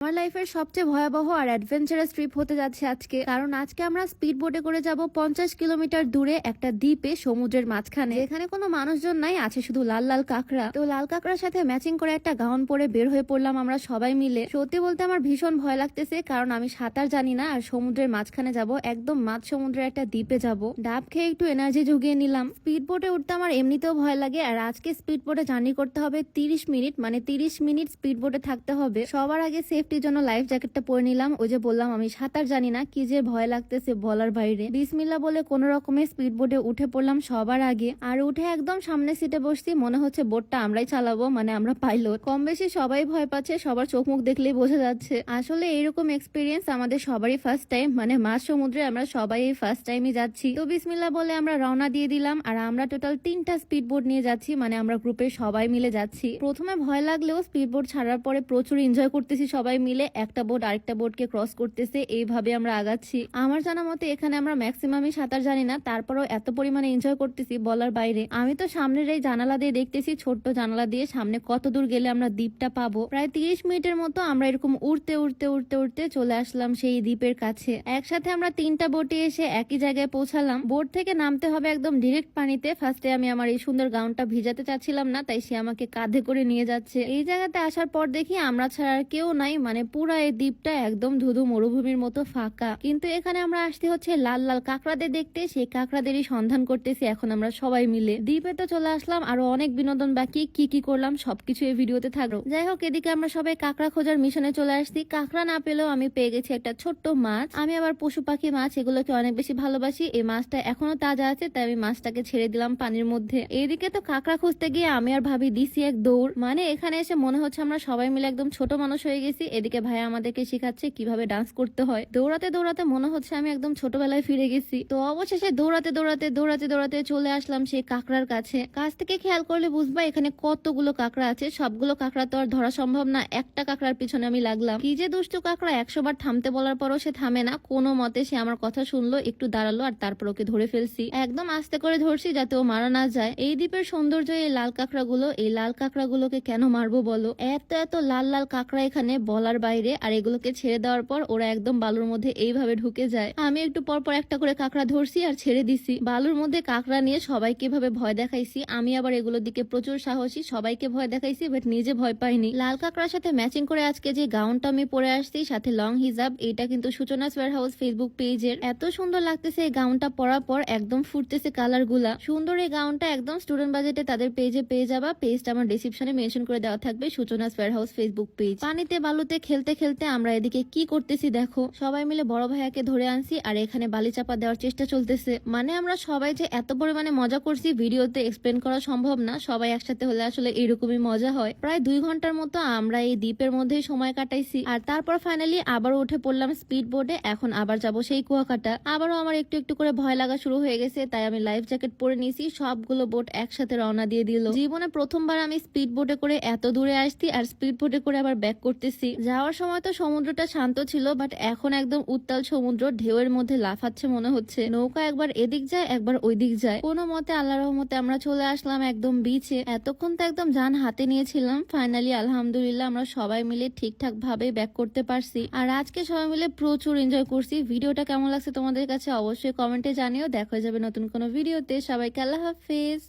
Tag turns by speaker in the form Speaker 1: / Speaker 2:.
Speaker 1: আমার লাইফের সবচেয়ে ভয়াবহ আর অ্যাডভেঞ্চারাস ট্রিপ হতে যাচ্ছে আজকে, কারণ আজকে আমরা স্পিড বোটে করে যাব 50 কিলোমিটার দূরে একটা দ্বীপে সমুদ্রের মাঝখানে, এখানে কোনো মানুষজন নাই, আছে শুধু লাল লাল কাঁকড়া। তো লাল কাঁকড়ার সাথে ম্যাচিং করে একটা গাউন পরে বের হয়ে পড়লাম আমরা সবাই মিলে। সত্যি বলতে আমার ভীষণ ভয় লাগতেছে, কারণ আমি সাঁতার জানি না আর সমুদ্রের মাঝখানে যাব, একদম মাঝ সমুদ্রের একটা দ্বীপে যাব। ডাব খেয়ে একটু এনার্জি জুগিয়ে নিলাম। স্পিড বোটে উঠতে আমার এমনিতেও ভয় লাগে, আর আজকে স্পিড বোটে জার্নি করতে হবে 30 মিনিট, মানে 30 মিনিট স্পিড বোটে থাকতে হবে। সবার আগে সেফটির জন্য লাইফ জ্যাকেটটা পরে নিলাম। ওই যে বললাম আমি সাঁতার জানি না, কি যে ভয় লাগতেছে বলার বাইরে। বিসমিল্লাহ বলে কোন রকমে স্পিড বোটে উঠে পড়লাম সবার আগে, আর উঠে একদম সামনে সিটে বসছি। মনে হচ্ছে বোটটা আমরাই চালাবো, মানে আমরা পাইলট। কম বেশি সবাই ভয় পাচ্ছে, সবার চোখ মুখ দেখলেই বোঝা যাচ্ছে। আসলে এইরকম এক্সপিরিয়েন্স আমাদের সবারই ফার্স্ট টাইম, মানে মাঝ সমুদ্রে আমরা সবাই এই ফার্স্ট টাইমই যাচ্ছি। তো বিসমিল্লাহ বলে আমরা রওনা দিয়ে দিলাম, আর আমরা টোটাল 3টা স্পিড বোট নিয়ে যাচ্ছি, মানে আমরা গ্রুপে সবাই মিলে যাচ্ছি। প্রথমে ভয় লাগলেও স্পিড বোট ছাড়ার পরে প্রচুর এনজয় করতেছি সবাই মিলে। একটা বোট আরেকটা বোটকে ক্রস করতেছে, এইভাবে আমরা আগাচ্ছি। আমার জানা মতে এখানে আমরা ম্যাক্সিমামই সাঁতার জানি না, তারপরেও এত পরিমাণে এনজয় করতেছি বলার বাইরে। আমি তো সামনের এই জানালা দিয়ে দেখতেছি, ছোট্ট জানালা দিয়ে সামনে কত দূর গেলে আমরা দ্বীপটা পাবো। প্রায় 30 মিনিটের মতো আমরা এরকম উড়তে উড়তে উড়তে উড়তে চলে আসলাম সেই দ্বীপের কাছে। একসাথে আমরা 3টা বোটে এসে একই জায়গায় পৌঁছালাম। বোট থেকে নামতে হবে একদম ডিরেক্ট পানিতে। ফার্স্টে আমি আমার এই সুন্দর গাউনটা ভিজাতে চাচ্ছিলাম না, তাই সে আমাকে কাঁধে করে নিয়ে যাচ্ছে। এই জায়গাতে আসার পর দেখি আমরা ছাড়া আর কেউ নাই, মানে পুরা এই দ্বীপটা একদম ধুধু মরুভূমির মতো ফাঁকা। কিন্তু এখানে আমরা আসতে হচ্ছে লাল লাল কাঁকড়াদের দেখতে, সেই কাঁকড়াদেরই সন্ধান করতেছি এখন আমরা সবাই মিলে। দ্বীপে তো চলে আসলাম, আরো অনেক বিনোদন বাকি, কি কি করলাম সবকিছু এই ভিডিওতে থাকলো। যাই হোক, এদিকে আমরা সবাই কাঁকড়া খোঁজার মিশনে চলে আসছি। কাঁকড়া না পেলেও আমি পেয়ে গেছি একটা ছোট্ট মাছ। আমি আবার পশু পাখি মাছ এগুলোকে অনেক বেশি ভালোবাসি। এই মাছটা এখনো তাজা আছে, তাই আমি মাছটাকে ছেড়ে দিলাম পানির মধ্যে। এইদিকে তো কাঁকড়া খুঁজতে গিয়ে আমি আর ভাবি দিছি এক দৌড়, মানে এখানে এসে মনে হচ্ছে আমরা সবাই মিলে একদম ছোট মানুষ হয়ে গেছি। এদিকে ভাইয়া আমাদেরকে শিখাচ্ছে কিভাবে ডান্স করতে হয়। দৌড়াতে দৌড়াতে মনে হচ্ছে আমি একদম ছোটবেলায় ফিরে গেছি। তো অবশেষে দৌড়াতে দৌড়াতে দৌড়াতে দৌড়াতে চলে আসলাম সেই কাঁকড়ার কাছে। কাছ থেকে খেয়াল করলে বুঝবা এখানে কতগুলো কাঁকড়া আছে। সবগুলো কাঁকড়া তো আর ধরা সম্ভব না, একটা কাঁকড়ার পিছনে আমি লাগলাম। কি যে দুষ্টু কাঁকড়া, 100 বার থামতে বলার পরও সে থামে না। কোনো মতে সে আমার কথা শুনলো, একটু দাঁড়ালো, আর তারপর ওকে ধরে ফেলছি। একদম আস্তে করে ধরছি যাতে ও মারা না যায়। এই দ্বীপের সৌন্দর্য এই লাল কাঁকড়াগুলো। এই লাল কাঁকড়াগুলোকে কেন মারবো বলো, এত এত লাল লাল কাঁকড়া এখানে বলার বাইরে। আর এগুলোকে ছেড়ে দেওয়ার পর ওরা একদম বালুর মধ্যে এইভাবে ঢুকে যায়। আমি একটু পর পর একটা করে কাঁকড়া ধরছি আর ছেড়ে দিছি। বালুর মধ্যে কাঁকড়া নিয়ে সবাইকে ভাবে ভয় দেখাইছি। আমি আবার এগুলোর দিকে প্রচুর সাহসী, সবাইকে ভয় দেখাইছি, বাট নিজে ভয় পাইনি। লাল কাঁকড়ার সাথে ম্যাচিং করে আজকে যে গাউনটা আমি পরে আসছি, সাথে লং হিজাব, এটা কিন্তু সূচনা ওয়্যার হাউস ফেসবুক পেজের। এত সুন্দর লাগতেছে এই গাউনটা পরার পর, একদম ফুটতেছে কালার গুলা। সুন্দর এই গাউনটা একদম স্টুডেন্ট বাজেটে তাদের পেজে পেয়ে যাবা। পেজটা আমার ডেসক্রিপশনে মেনশন করে দেওয়া থাকবে, সূচনা ওয়্যার হাউস ফেসবুক পেজ। পানিতে বালুতে খেলতে খেলতে আমরা এদিকে কি করতেছি দেখো, সবাই মিলে বড় ভাইয়াকে ধরে আনছি আর এখানে বালি চাপা দেওয়ার চেষ্টা চলতেছে। মানে আমরা সবাই যে এত পরিমাণে মজা করছি ভিডিওতে এক্সপ্লেন করা সম্ভব না। সবাই একসাথে হলে আসলে এরকমই মজা হয়। প্রায় 2 ঘন্টার মতো আমরা এই দ্বীপের মধ্যেই সময় কাটাইছি, আর তারপর ফাইনালি আবারও উঠে পড়লাম স্পিড বোটে। এখন আবার যাব সেই কুয়াকাটা। আবারও আমার একটু একটু করে ভয় লাগা শুরু হয়ে গেছে, তাই আমি লাইফ জ্যাকেট পরে নিয়েছি। সবগুলো বোট একসাথে রওনা দিয়ে দিল। জীবনে প্রথমবার আমি স্পিড বোটে করে এত দূরে আসছি, আর স্পিড বোটে করে আবার ব্যাক করতেছি। যাওয়ার সময় তো সমুদ্রটা শান্ত ছিল, বাট এখন একদম উত্তাল সমুদ্র, ঢেউয়ের মধ্যে লাফাচ্ছে মনে হচ্ছে। নৌকা একবার এদিক যায় একবার ওই দিক যায়। কোনো মতে আল্লাহর রহমতে আমরা চলে আসলাম একদম বিচে। এতক্ষণ তো একদম জান হাতে নিয়েছিলাম। ফাইনালি আলহামদুলিল্লাহ আমরা সবাই মিলে ঠিকঠাক ভাবে ব্যাক করতে পারছি, আর আজকে সবাই মিলে প্রচুর এনজয় করছি। ভিডিওটা কেমন লাগছে তোমাদের কাছে অবশ্যই কমেন্টে জানিও। দেখা যাবে নতুন কোনো ভিডিওতে। সবাইকে আল্লাহ হাফেজ।